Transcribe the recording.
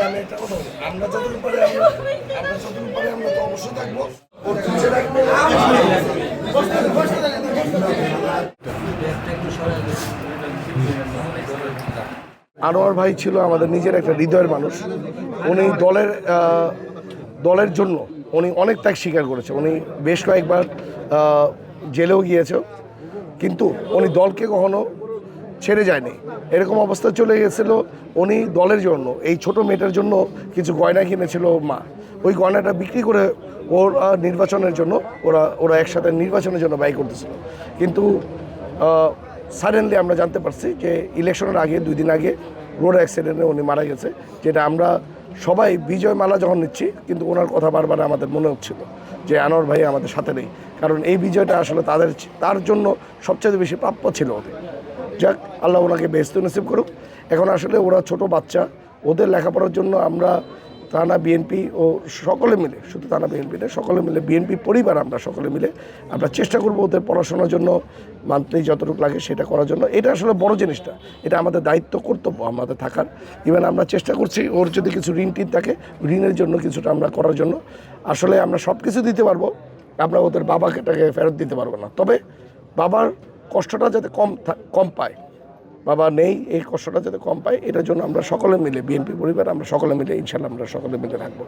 আমি একটা কথা বলি, আমরা যতটুকু পারি আমরা তো অবশ্যই থাকবো। ওর কাছে রাখবো। আনোয়ার ভাই ছিল আমাদের নিজের একটা হৃদয়ের মানুষ। উনি দলের জন্য উনি অনেক ত্যাগ স্বীকার করেছে। উনি বেশ কয়েকবার জেলেও গিয়েছে, কিন্তু উনি দলকে কখনো ছেড়ে যায়নি। এরকম অবস্থা চলে গেছিলো, উনি দলের জন্য এই ছোট মেয়েটার জন্য কিছু গয়না কিনেছিল মা, ওই গয়নাটা বিক্রি করে ওর নির্বাচনের জন্য ওরা একসাথে নির্বাচনের জন্য ব্যয় করতেছিল। কিন্তু সাডেনলি আমরা জানতে পারছি যে ইলেকশনের আগে 2 দিন আগে রোড অ্যাক্সিডেন্টে উনি মারা গেছে, যেটা আমরা সবাই বিজয় মালা যখন নিচ্ছি, কিন্তু ওনার কথা বারবার আমাদের মনে হচ্ছিল যে আনোয়ার ভাই আমাদের সাথে নেই, কারণ এই বিজয়টা আসলে তার জন্য সবচেয়ে বেশি প্রাপ্য ছিল ওদের। যাক, আল্লাহ ওনাকে বেহেশত নসিব করুক। এখন আসলে ওরা ছোট বাচ্চা, ওদের লেখাপড়ার জন্য আমরা থানা বিএনপি ও সকলে মিলে, শুধু থানা বিএনপি না, সকলে মিলে বিএনপি পরিবার আমরা সকলে মিলে আমরা চেষ্টা করবো ওদের পড়াশোনার জন্য মান্থলি যতটুকু লাগে সেটা করার জন্য। এটা আসলে বড় জিনিসটা, এটা আমাদের দায়িত্ব, কর্তব্য আমাদের থাকার। ইভেন আমরা চেষ্টা করছি ওর যদি কিছু ঋণ টিন থাকে, ঋণের জন্য কিছুটা আমরা করার জন্য। আসলে আমরা সব কিছু দিতে পারবো, আমরা ওদের বাবাকে ফেরত দিতে পারবো না, তবে বাবার কষ্টটা যাতে কম পায়, বাবা নেই এই কষ্টটা যাতে কম পায়, এটার জন্য আমরা সকলে মিলে বিএনপি পরিবার আমরা সকলে মিলে ইনশাল্লাহ আমরা সকলে মিলে থাকবো।